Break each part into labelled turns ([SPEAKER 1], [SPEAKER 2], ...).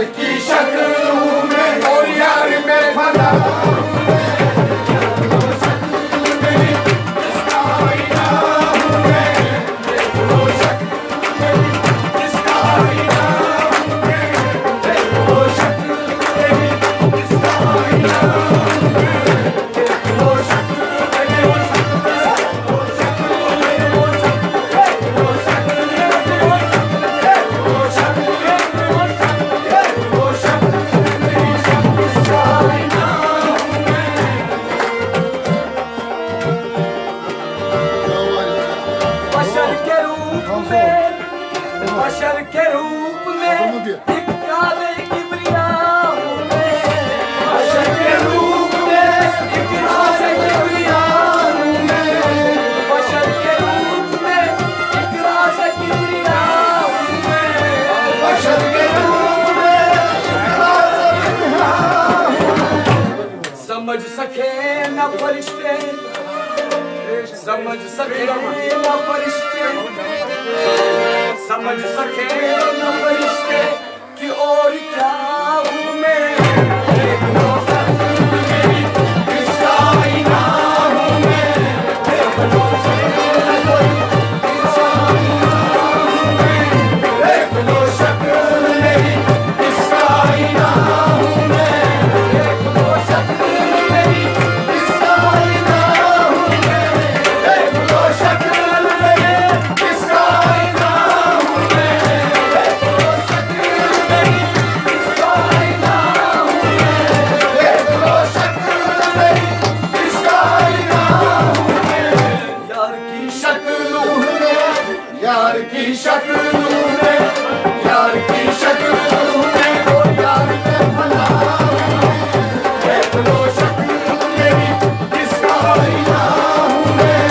[SPEAKER 1] की शक्ल में और यार में भला
[SPEAKER 2] बशर के रूप में एक काले किबरिया हूँ मैं। बशर के रूप में एक काले किबरिया हूँ मैं। बशर के रूप में एक काले किबरिया हूँ मैं।
[SPEAKER 1] बशर के रूप में एक काले किबरिया हूँ।
[SPEAKER 2] समझ सके न फरिश्ते, समझ सके न फरिश्ते, समझ सके न फरिश्ते कि और क्या हूँ मैं।
[SPEAKER 1] किसका आईना हूँ मैं। देख लो शक्ल मेरी, किसका आईना हूँ मैं। देख लो शक्ल मेरी, किसका आईना हूँ मैं। देख लो शक्ल मेरी, किसका आईना हूँ मैं। देख लो शक्ल मेरी, किसका आईना हूँ मैं। देख लो शक्ल मेरी, किसका आईना हूँ मैं।
[SPEAKER 2] यार की
[SPEAKER 1] शक्ल में, यार की शक्ल में, यार की शक्ल में वो यार में भला हूँ मैं। देख लो शक्ल मेरी, किसका आईना हूँ मैं।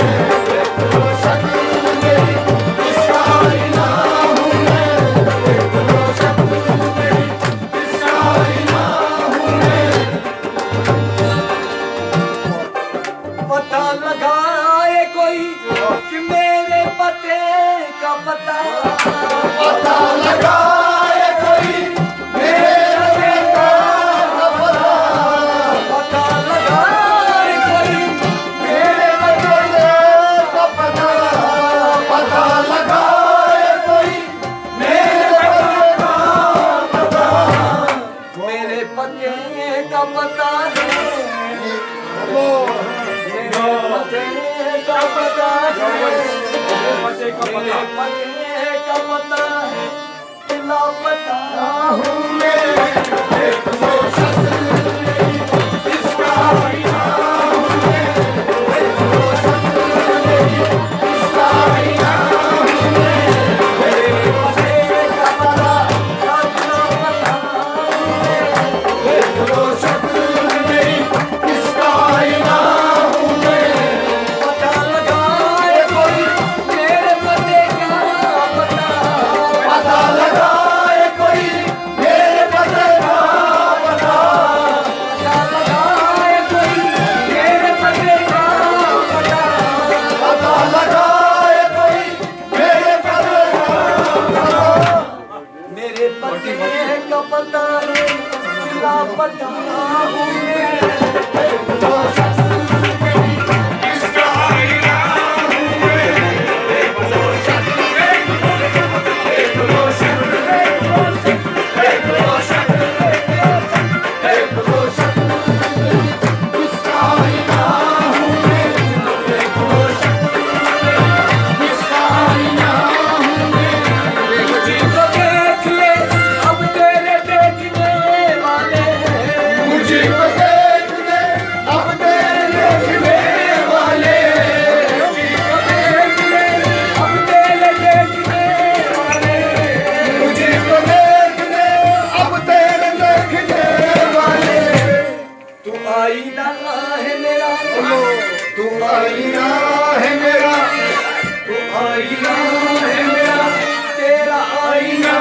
[SPEAKER 1] देख लो शक्ल मेरी, किसका आईना हूँ मैं। देख लो शक्ल मेरी, किसका आईना हूँ मैं।
[SPEAKER 2] पता लगाए कोई कि मेरे पते का पता।
[SPEAKER 1] पता लगाए कोई मेरे बेटा का पता।
[SPEAKER 2] पता लगाए कोई
[SPEAKER 1] मेरे बचोले का पता। पता लगाए कोई मेरे बचोले का पता।
[SPEAKER 2] मेरे पते का पता है। मेरे पते का पता है। मेरे पते का पता है। लापता
[SPEAKER 1] हूँ मैं। देख लो शक्ल मेरी, किसका आईना हूँ मैं। देख लो शक्ल मेरी, किसका आईना हूँ मैं।
[SPEAKER 2] मेरे पते का पता लापता हूँ मैं।
[SPEAKER 1] देख लो शक्ल मेरी, किसका आईना हूँ मैं।
[SPEAKER 2] पता लगाए कोई मेरे पते का पता।
[SPEAKER 1] पता लगाए कोई मेरे पते का पता।
[SPEAKER 2] पता लगाए कोई मेरे पते का पता।
[SPEAKER 1] पता लगाए कोई मेरे पते का पता।
[SPEAKER 2] मेरे पते का पता है। लापता हूँ मैं।
[SPEAKER 1] लो शक्ल मेरी, किसका आईना हूँ मैं। देख लो शक्ल मेरी, देख लो शक्ल मेरी, देख लो शक्ल मेरी, देख लो शक्ल मेरी, किसका आईना हूँ मैं। देख लो शक्ल मेरी, किसका आईना हूँ मैं।
[SPEAKER 2] मुझको देख ले अब तेरे देखने वाले हैं।
[SPEAKER 1] मुझे को देख ले अब तेरे देखने वाले।
[SPEAKER 2] मुझको देख ले अब तेरे देखने वाले।
[SPEAKER 1] मुझे को देख ले अब तेरे देखने वाले।
[SPEAKER 2] तू आईना है मेरा।
[SPEAKER 1] तू आईना है मेरा,
[SPEAKER 2] तू आईना है मेरा। तेरा आईना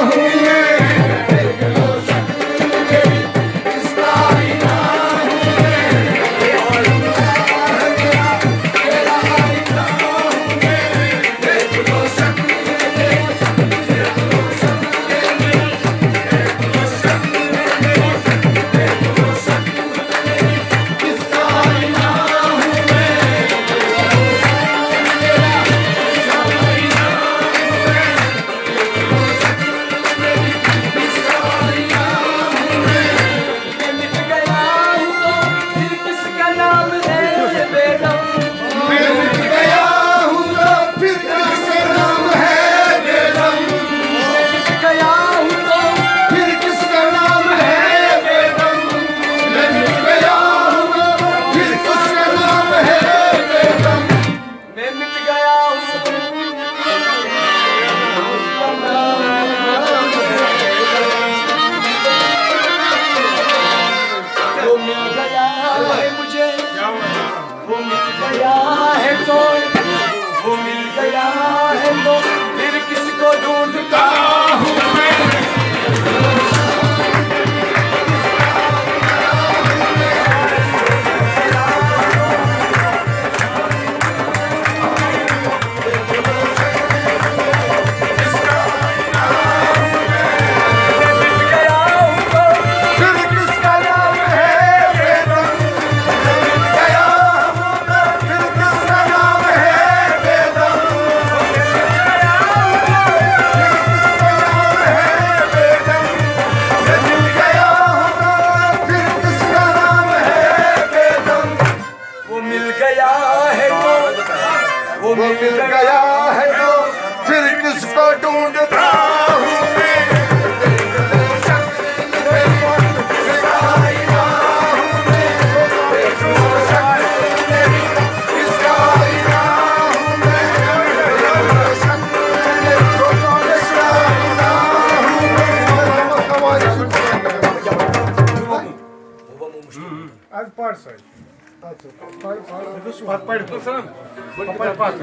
[SPEAKER 1] हूँ मैं। देख लो शक्ल मेरी, किसका आईना हूँ मैं। आईना है मेरा, तेरा आईना हूँ मैं। देख लो शक्ल मेरी, देख लो शक्ल मेरी, देख लो
[SPEAKER 2] वो मिल गया है तो वो मिल गया है तो फिर किसको ढूंढता हूँ मैं
[SPEAKER 1] वो मिल गया है तो फिर किसको ढूंढता हूँ मैं
[SPEAKER 3] आज पाठ साहेब पाठ